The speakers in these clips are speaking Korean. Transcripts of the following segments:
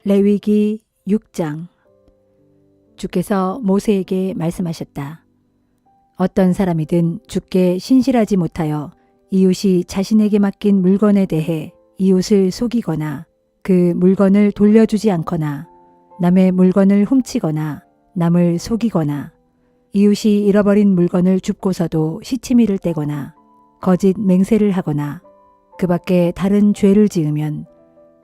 레위기 6장. 주께서 모세에게 말씀하셨다. 어떤 사람이든 주께 신실하지 못하여 이웃이 자신에게 맡긴 물건에 대해 이웃을 속이거나 그 물건을 돌려주지 않거나 남의 물건을 훔치거나 남을 속이거나 이웃이 잃어버린 물건을 줍고서도 시치미를 떼거나 거짓 맹세를 하거나 그 밖에 다른 죄를 지으면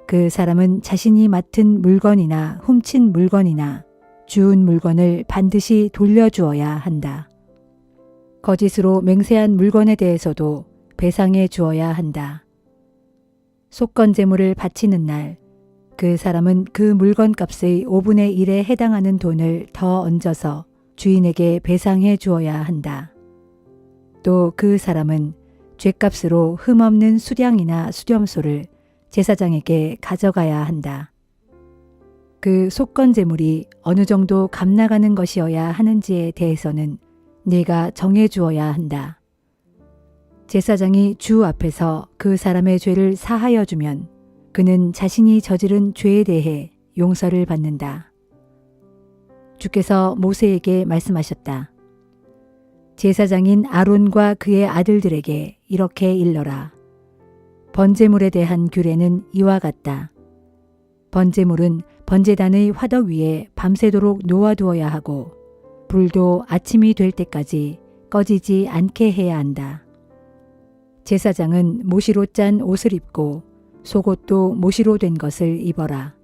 그 사람은 자신이 맡은 물건이나 훔친 물건이나 주운 물건을 반드시 돌려주어야 한다. 거짓으로 맹세한 물건에 대해서도 배상해 주어야 한다. 속건 제물을 바치는 날, 그 사람은 그 물건 값의 5분의 1에 해당하는 돈을 더 얹어서 주인에게 배상해 주어야 한다. 또 그 사람은 죗값으로 흠없는 수량이나 수렴소를 제사장에게 가져가야 한다. 그 속건 제물이 어느 정도 값나가는 것이어야 하는지에 대해서는 네가 정해 주어야 한다. 제사장이 주 앞에서 그 사람의 죄를 사하여 주면 그는 자신이 저지른 죄에 대해 용서를 받는다. 주께서 모세에게 말씀하셨다. 제사장인 아론과 그의 아들들에게 이렇게 일러라. 번제물에 대한 규례는 이와 같다. 번제물은 번제단의 화덕 위에 밤새도록 놓아두어야 하고 불도 아침이 될 때까지 꺼지지 않게 해야 한다. 제사장은 모시로 짠 옷을 입고 속옷도 모시로 된 것을 입어라.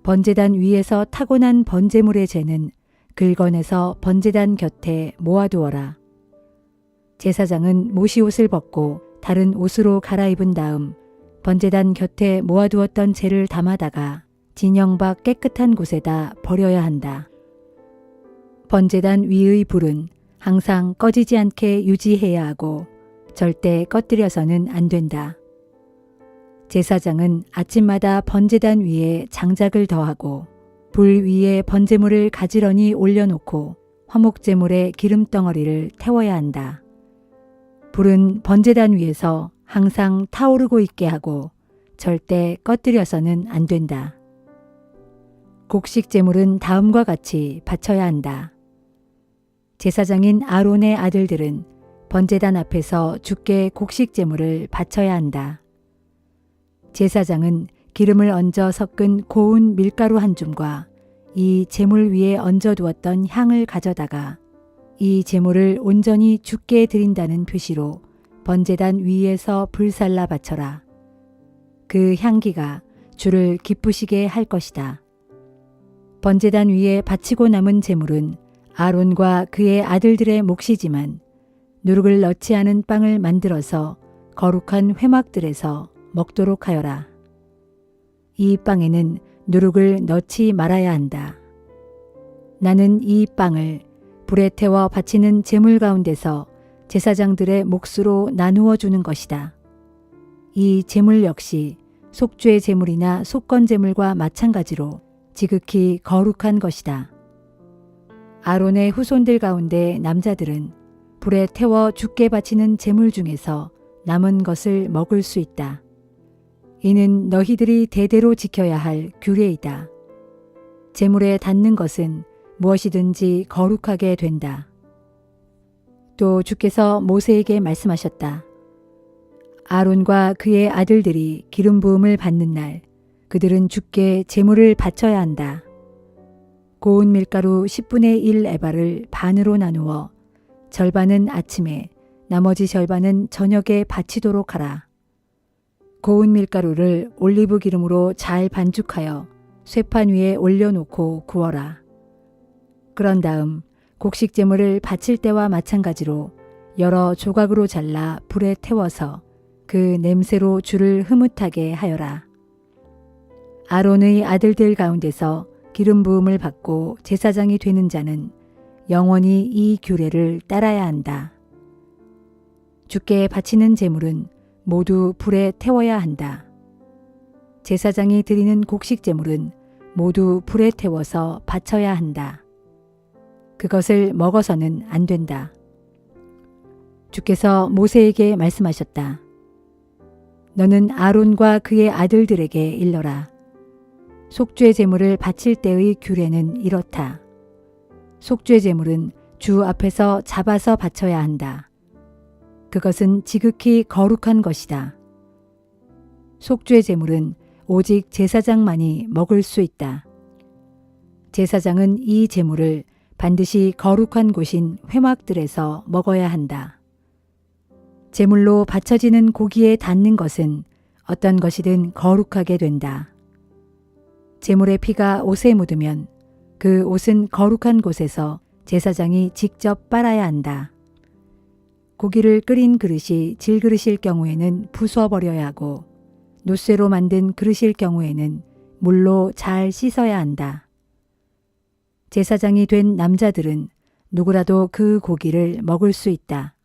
번제단 위에서 타고난 번제물의 재는 긁어내서 번제단 곁에 모아두어라. 제사장은 모시옷을 벗고 다른 옷으로 갈아입은 다음 번제단 곁에 모아두었던 재를 담아다가 진영 밖 깨끗한 곳에다 버려야 한다. 번제단 위의 불은 항상 꺼지지 않게 유지해야 하고 절대 꺼뜨려서는 안 된다. 제사장은 아침마다 번제단 위에 장작을 더하고 불 위에 번제물을 가지런히 올려놓고 화목제물의 기름덩어리를 태워야 한다. 불은 번제단 위에서 항상 타오르고 있게 하고 절대 꺼뜨려서는 안 된다. 곡식제물은 다음과 같이 바쳐야 한다. 제사장인 아론의 아들들은 번제단 앞에서 주께 곡식제물을 바쳐야 한다. 제사장은 기름을 얹어 섞은 고운 밀가루 한 줌과 이 제물 위에 얹어 두었던 향을 가져다가 이 제물을 온전히 주께 드린다는 표시로 번제단 위에서 불살라 바쳐라. 그 향기가 주를 기쁘시게 할 것이다. 번제단 위에 바치고 남은 제물은 아론과 그의 아들들의 몫이지만 누룩을 넣지 않은 빵을 만들어서 거룩한 회막들에서 먹도록 하여라. 이 빵에는 누룩을 넣지 말아야 한다. 나는 이 빵을 불에 태워 바치는 제물 가운데서 제사장들의 몫으로 나누어 주는 것이다. 이 제물 역시 속죄 제물이나 속건 제물과 마찬가지로 지극히 거룩한 것이다. 아론의 후손들 가운데 남자들은 불에 태워 주께 바치는 제물 중에서 남은 것을 먹을 수 있다. 이는 너희들이 대대로 지켜야 할 규례이다. 제물에 닿는 것은 무엇이든지 거룩하게 된다. 또 주께서 모세에게 말씀하셨다. 아론과 그의 아들들이 기름 부음을 받는 날 그들은 주께 제물을 바쳐야 한다. 고운 밀가루 10분의 1 에바를 반으로 나누어 절반은 아침에 나머지 절반은 저녁에 바치도록 하라. 고운 밀가루를 올리브 기름으로 잘 반죽하여 쇠판 위에 올려놓고 구워라. 그런 다음 곡식제물을 바칠 때와 마찬가지로 여러 조각으로 잘라 불에 태워서 그 냄새로 주를 흐뭇하게 하여라. 아론의 아들들 가운데서 기름 부음을 받고 제사장이 되는 자는 영원히 이 규례를 따라야 한다. 주께 바치는 제물은 모두 불에 태워야 한다. 제사장이 드리는 곡식제물은 모두 불에 태워서 바쳐야 한다. 그것을 먹어서는 안 된다. 주께서 모세에게 말씀하셨다. 너는 아론과 그의 아들들에게 일러라. 속죄 제물을 바칠 때의 규례는 이렇다. 속죄 제물은 주 앞에서 잡아서 바쳐야 한다. 그것은 지극히 거룩한 것이다. 속죄 제물은 오직 제사장만이 먹을 수 있다. 제사장은 이 제물을 반드시 거룩한 곳인 회막들에서 먹어야 한다. 제물로 바쳐지는 고기에 닿는 것은 어떤 것이든 거룩하게 된다. 제물의 피가 옷에 묻으면 그 옷은 거룩한 곳에서 제사장이 직접 빨아야 한다. 고기를 끓인 그릇이 질그릇일 경우에는 부숴버려야 하고 노쇠로 만든 그릇일 경우에는 물로 잘 씻어야 한다. 제사장이 된 남자들은 누구라도 그 고기를 먹을 수 있다.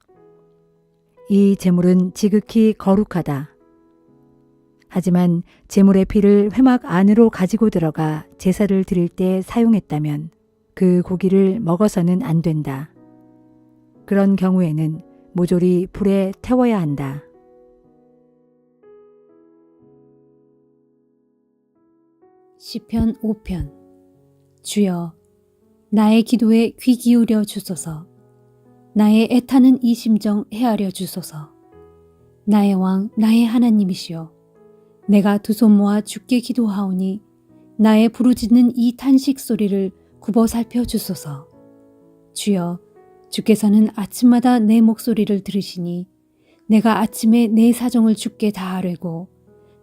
이 제물은 지극히 거룩하다. 하지만 제물의 피를 회막 안으로 가지고 들어가 제사를 드릴 때 사용했다면 그 고기를 먹어서는 안 된다. 그런 경우에는 모조리 불에 태워야 한다. 시편 5편. 주여, 나의 기도에 귀 기울여 주소서. 나의 애타는 이 심정 헤아려 주소서. 나의 왕, 나의 하나님이시여, 내가 두 손 모아 주께 기도하오니 나의 부르짖는 이 탄식 소리를 굽어 살펴 주소서. 주여, 주께서는 아침마다 내 목소리를 들으시니 내가 아침에 내 사정을 주께 다하려고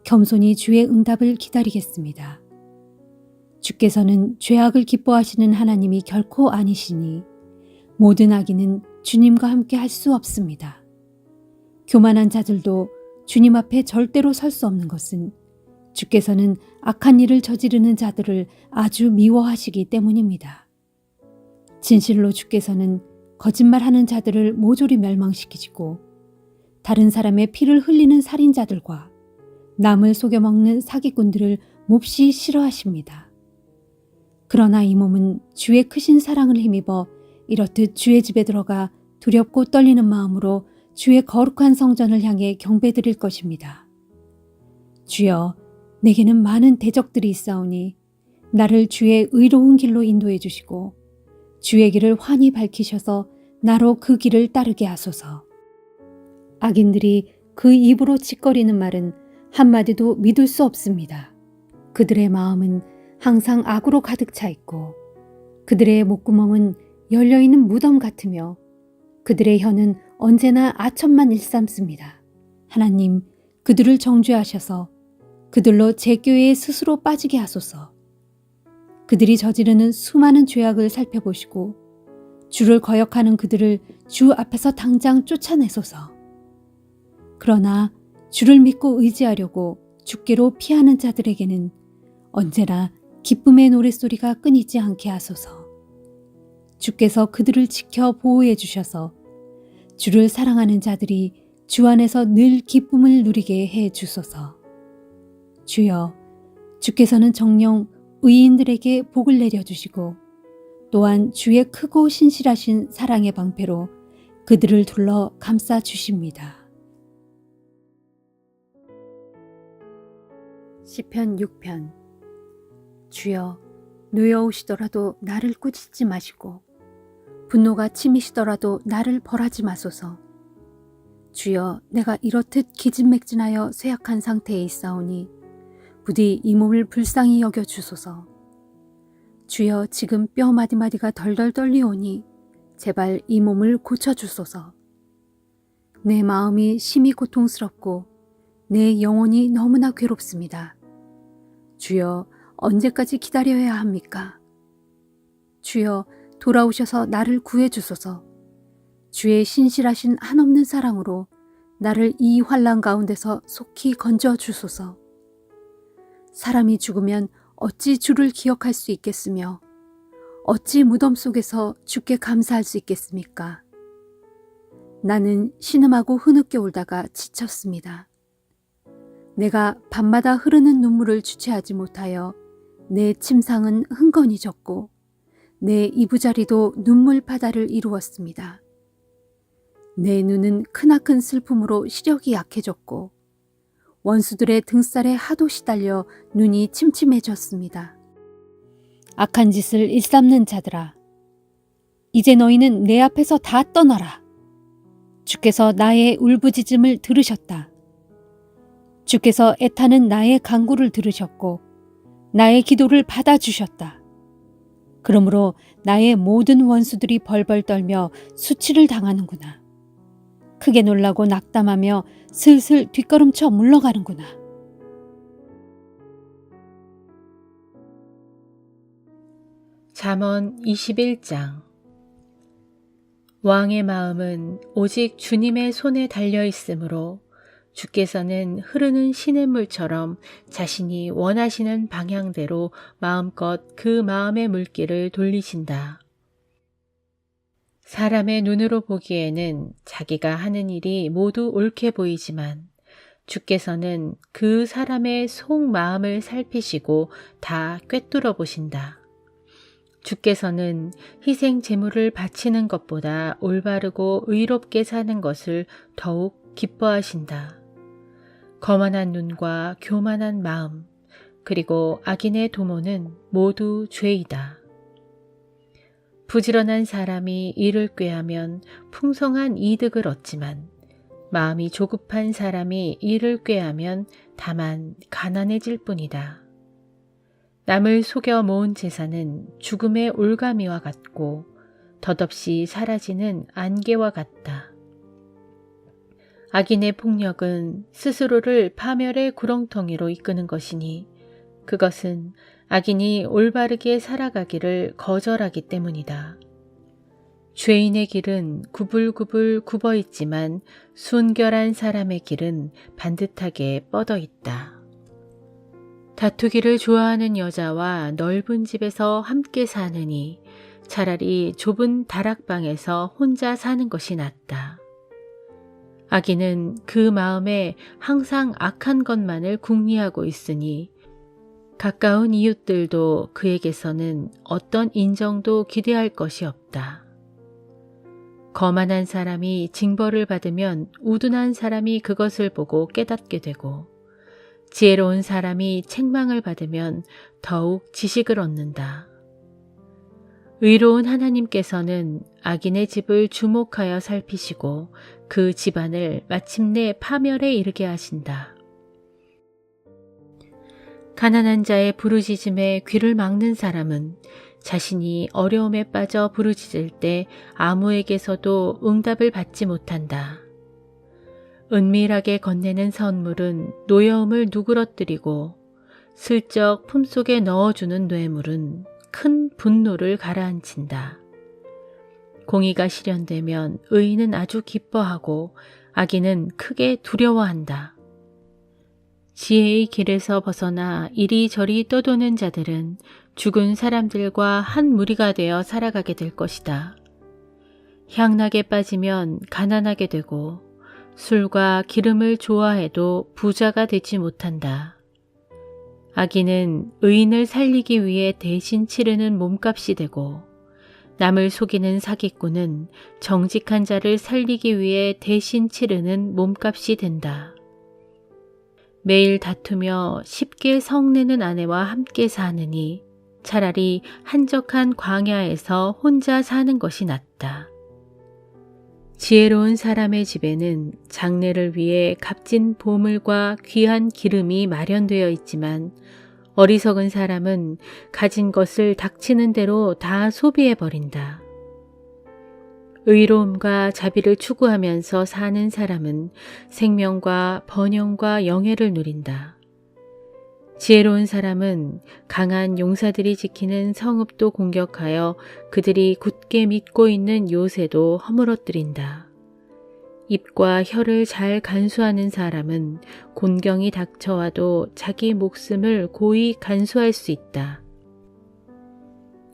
겸손히 주의 응답을 기다리겠습니다. 주께서는 죄악을 기뻐하시는 하나님이 결코 아니시니 모든 악인은 주님과 함께 할 수 없습니다. 교만한 자들도 주님 앞에 절대로 설 수 없는 것은 주께서는 악한 일을 저지르는 자들을 아주 미워하시기 때문입니다. 진실로 주께서는 거짓말하는 자들을 모조리 멸망시키시고 다른 사람의 피를 흘리는 살인자들과 남을 속여먹는 사기꾼들을 몹시 싫어하십니다. 그러나 이 몸은 주의 크신 사랑을 힘입어 이렇듯 주의 집에 들어가 두렵고 떨리는 마음으로 주의 거룩한 성전을 향해 경배드릴 것입니다. 주여, 내게는 많은 대적들이 있사오니 나를 주의 의로운 길로 인도해 주시고 주의 길을 환히 밝히셔서 나로 그 길을 따르게 하소서. 악인들이 그 입으로 짓거리는 말은 한마디도 믿을 수 없습니다. 그들의 마음은 항상 악으로 가득 차 있고 그들의 목구멍은 열려있는 무덤 같으며 그들의 혀는 언제나 아첨만 일삼습니다. 하나님, 그들을 정죄하셔서 그들로 제 교회에 스스로 빠지게 하소서. 그들이 저지르는 수많은 죄악을 살펴보시고 주를 거역하는 그들을 주 앞에서 당장 쫓아내소서. 그러나 주를 믿고 의지하려고 주께로 피하는 자들에게는 언제나 기쁨의 노랫소리가 끊이지 않게 하소서. 주께서 그들을 지켜 보호해 주셔서 주를 사랑하는 자들이 주 안에서 늘 기쁨을 누리게 해 주소서. 주여, 주께서는 정녕 의인들에게 복을 내려주시고 또한 주의 크고 신실하신 사랑의 방패로 그들을 둘러 감싸 주십니다. 시편 6편. 주여, 누여오시더라도 나를 꾸짖지 마시고 분노가 치미시더라도 나를 벌하지 마소서. 주여, 내가 이렇듯 기진맥진하여 쇠약한 상태에 있사오니 부디 이 몸을 불쌍히 여겨 주소서. 주여, 지금 뼈 마디마디가 덜덜 떨리오니 제발 이 몸을 고쳐주소서. 내 마음이 심히 고통스럽고 내 영혼이 너무나 괴롭습니다. 주여, 언제까지 기다려야 합니까? 주여, 돌아오셔서 나를 구해주소서. 주의 신실하신 한없는 사랑으로 나를 이 환난 가운데서 속히 건져주소서. 사람이 죽으면 어찌 주를 기억할 수 있겠으며 어찌 무덤 속에서 주께 감사할 수 있겠습니까? 나는 신음하고 흐느껴 울다가 지쳤습니다. 내가 밤마다 흐르는 눈물을 주체하지 못하여 내 침상은 흥건히 졌고 내 이부자리도 눈물 바다를 이루었습니다. 내 눈은 크나큰 슬픔으로 시력이 약해졌고 원수들의 등살에 하도 시달려 눈이 침침해졌습니다. 악한 짓을 일삼는 자들아, 이제 너희는 내 앞에서 다 떠나라. 주께서 나의 울부짖음을 들으셨다. 주께서 애타는 나의 간구를 들으셨고 나의 기도를 받아주셨다. 그러므로 나의 모든 원수들이 벌벌 떨며 수치를 당하는구나. 크게 놀라고 낙담하며 슬슬 뒷걸음쳐 물러가는구나. 잠언 21장. 왕의 마음은 오직 주님의 손에 달려 있으므로 주께서는 흐르는 시냇물처럼 자신이 원하시는 방향대로 마음껏 그 마음의 물길을 돌리신다. 사람의 눈으로 보기에는 자기가 하는 일이 모두 옳게 보이지만 주께서는 그 사람의 속마음을 살피시고 다 꿰뚫어 보신다. 주께서는 희생 제물을 바치는 것보다 올바르고 의롭게 사는 것을 더욱 기뻐하신다. 거만한 눈과 교만한 마음, 그리고 악인의 도모는 모두 죄이다. 부지런한 사람이 이를 꾀하면 풍성한 이득을 얻지만 마음이 조급한 사람이 이를 꾀하면 다만 가난해질 뿐이다. 남을 속여 모은 재산은 죽음의 올가미와 같고 덧없이 사라지는 안개와 같다. 악인의 폭력은 스스로를 파멸의 구렁텅이로 이끄는 것이니 그것은 악인이 올바르게 살아가기를 거절하기 때문이다. 죄인의 길은 구불구불 굽어 있지만 순결한 사람의 길은 반듯하게 뻗어 있다. 다투기를 좋아하는 여자와 넓은 집에서 함께 사느니 차라리 좁은 다락방에서 혼자 사는 것이 낫다. 악인은 그 마음에 항상 악한 것만을 궁리하고 있으니 가까운 이웃들도 그에게서는 어떤 인정도 기대할 것이 없다. 거만한 사람이 징벌을 받으면 우둔한 사람이 그것을 보고 깨닫게 되고 지혜로운 사람이 책망을 받으면 더욱 지식을 얻는다. 의로운 하나님께서는 악인의 집을 주목하여 살피시고 그 집안을 마침내 파멸에 이르게 하신다. 가난한 자의 부르짖음에 귀를 막는 사람은 자신이 어려움에 빠져 부르짖을 때 아무에게서도 응답을 받지 못한다. 은밀하게 건네는 선물은 노여움을 누그러뜨리고 슬쩍 품속에 넣어주는 뇌물은 큰 분노를 가라앉힌다. 공의가 실현되면 의인은 아주 기뻐하고 악인은 크게 두려워한다. 지혜의 길에서 벗어나 이리저리 떠도는 자들은 죽은 사람들과 한 무리가 되어 살아가게 될 것이다. 향락에 빠지면 가난하게 되고 술과 기름을 좋아해도 부자가 되지 못한다. 악인은 의인을 살리기 위해 대신 치르는 몸값이 되고 남을 속이는 사기꾼은 정직한 자를 살리기 위해 대신 치르는 몸값이 된다. 매일 다투며 쉽게 성내는 아내와 함께 사느니 차라리 한적한 광야에서 혼자 사는 것이 낫다. 지혜로운 사람의 집에는 장례를 위해 값진 보물과 귀한 기름이 마련되어 있지만 어리석은 사람은 가진 것을 닥치는 대로 다 소비해버린다. 의로움과 자비를 추구하면서 사는 사람은 생명과 번영과 영예를 누린다. 지혜로운 사람은 강한 용사들이 지키는 성읍도 공격하여 그들이 굳게 믿고 있는 요새도 허물어뜨린다. 입과 혀를 잘 간수하는 사람은 곤경이 닥쳐와도 자기 목숨을 고이 간수할 수 있다.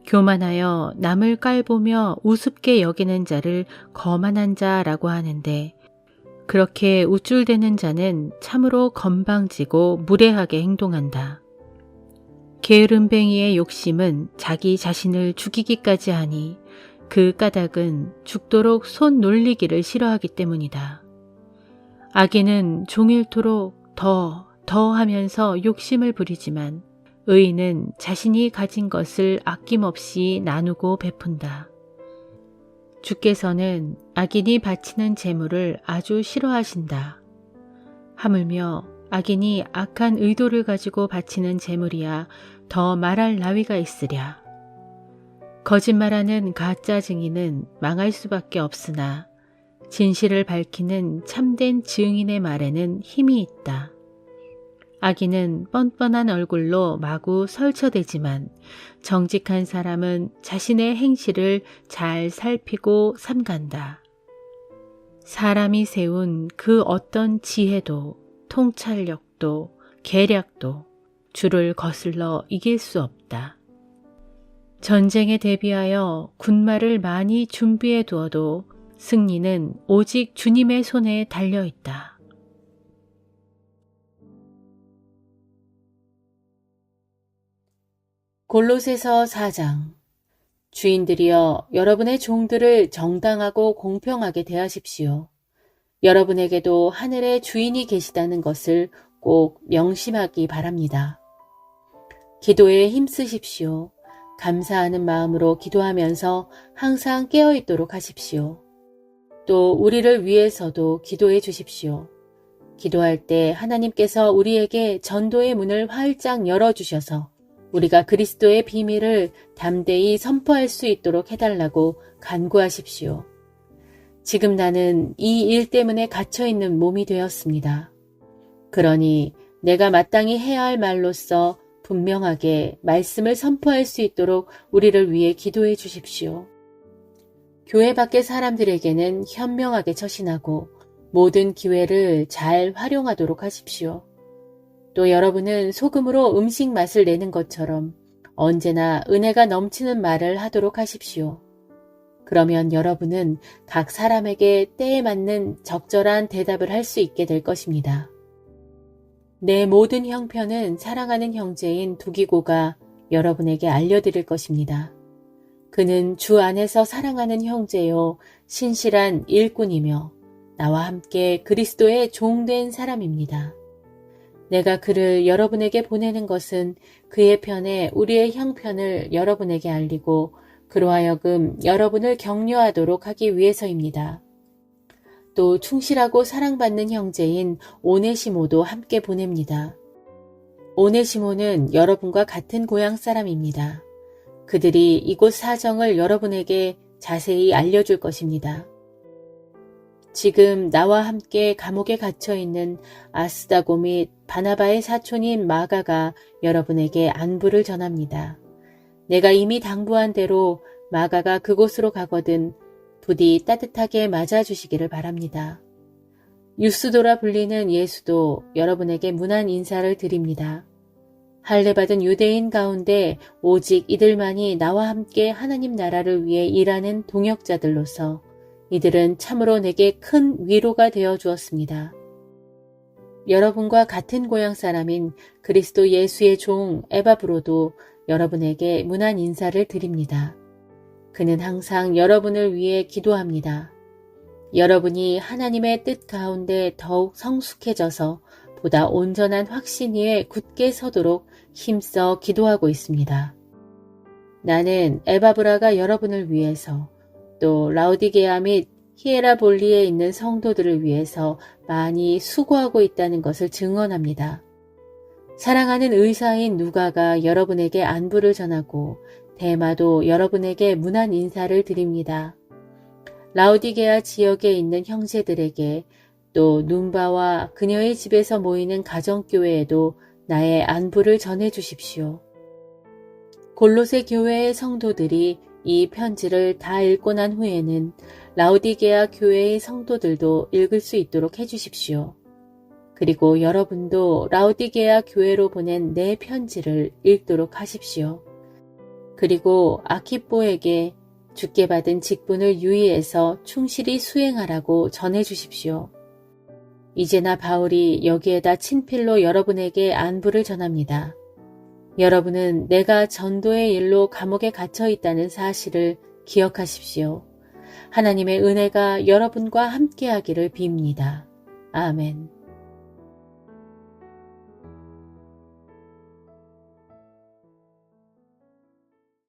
교만하여 남을 깔보며 우습게 여기는 자를 거만한 자라고 하는데 그렇게 우쭐대는 자는 참으로 건방지고 무례하게 행동한다. 게으름뱅이의 욕심은 자기 자신을 죽이기까지 하니 그 까닭은 죽도록 손 놀리기를 싫어하기 때문이다. 악인은 종일토록 더 하면서 욕심을 부리지만 의인은 자신이 가진 것을 아낌없이 나누고 베푼다. 주께서는 악인이 바치는 재물을 아주 싫어하신다. 하물며 악인이 악한 의도를 가지고 바치는 재물이야 더 말할 나위가 있으랴. 거짓말하는 가짜 증인은 망할 수밖에 없으나 진실을 밝히는 참된 증인의 말에는 힘이 있다. 악인은 뻔뻔한 얼굴로 마구 설쳐대지만 정직한 사람은 자신의 행실을 잘 살피고 삼간다. 사람이 세운 그 어떤 지혜도 통찰력도 계략도 주를 거슬러 이길 수 없다. 전쟁에 대비하여 군마를 많이 준비해 두어도 승리는 오직 주님의 손에 달려 있다. 골로새서 4장. 주인들이여, 여러분의 종들을 정당하고 공평하게 대하십시오. 여러분에게도 하늘의 주인이 계시다는 것을 꼭 명심하기 바랍니다. 기도에 힘쓰십시오. 감사하는 마음으로 기도하면서 항상 깨어있도록 하십시오. 또 우리를 위해서도 기도해 주십시오. 기도할 때 하나님께서 우리에게 전도의 문을 활짝 열어주셔서 우리가 그리스도의 비밀을 담대히 선포할 수 있도록 해달라고 간구하십시오. 지금 나는 이 일 때문에 갇혀있는 몸이 되었습니다. 그러니 내가 마땅히 해야 할 말로써 분명하게 말씀을 선포할 수 있도록 우리를 위해 기도해 주십시오. 교회 밖의 사람들에게는 현명하게 처신하고 모든 기회를 잘 활용하도록 하십시오. 또 여러분은 소금으로 음식 맛을 내는 것처럼 언제나 은혜가 넘치는 말을 하도록 하십시오. 그러면 여러분은 각 사람에게 때에 맞는 적절한 대답을 할 수 있게 될 것입니다. 내 모든 형편은 사랑하는 형제인 두기고가 여러분에게 알려드릴 것입니다. 그는 주 안에서 사랑하는 형제요 신실한 일꾼이며 나와 함께 그리스도의 종된 사람입니다. 내가 그를 여러분에게 보내는 것은 그의 편에 우리의 형편을 여러분에게 알리고 그로 하여금 여러분을 격려하도록 하기 위해서입니다. 또 충실하고 사랑받는 형제인 오네시모도 함께 보냅니다. 오네시모는 여러분과 같은 고향 사람입니다. 그들이 이곳 사정을 여러분에게 자세히 알려줄 것입니다. 지금 나와 함께 감옥에 갇혀있는 아스다고 및 바나바의 사촌인 마가가 여러분에게 안부를 전합니다. 내가 이미 당부한 대로 마가가 그곳으로 가거든 부디 따뜻하게 맞아주시기를 바랍니다. 유스도라 불리는 예수도 여러분에게 문안 인사를 드립니다. 할례받은 유대인 가운데 오직 이들만이 나와 함께 하나님 나라를 위해 일하는 동역자들로서 이들은 참으로 내게 큰 위로가 되어 주었습니다. 여러분과 같은 고향 사람인 그리스도 예수의 종 에바브로도 여러분에게 문안 인사를 드립니다. 그는 항상 여러분을 위해 기도합니다. 여러분이 하나님의 뜻 가운데 더욱 성숙해져서 보다 온전한 확신 위에 굳게 서도록 힘써 기도하고 있습니다. 나는 에바브라가 여러분을 위해서 또 라우디게아 및 히에라볼리에 있는 성도들을 위해서 많이 수고하고 있다는 것을 증언합니다. 사랑하는 의사인 누가가 여러분에게 안부를 전하고 데마도 여러분에게 문안 인사를 드립니다. 라우디게아 지역에 있는 형제들에게 또 눈바와 그녀의 집에서 모이는 가정교회에도 나의 안부를 전해주십시오. 골로새 교회의 성도들이 이 편지를 다 읽고 난 후에는 라우디게아 교회의 성도들도 읽을 수 있도록 해주십시오. 그리고 여러분도 라우디게아 교회로 보낸 내 편지를 읽도록 하십시오. 그리고 아키뽀에게 주께 받은 직분을 유의해서 충실히 수행하라고 전해주십시오. 이제나 바울이 여기에다 친필로 여러분에게 안부를 전합니다. 여러분은 내가 전도의 일로 감옥에 갇혀 있다는 사실을 기억하십시오. 하나님의 은혜가 여러분과 함께하기를 빕니다. 아멘.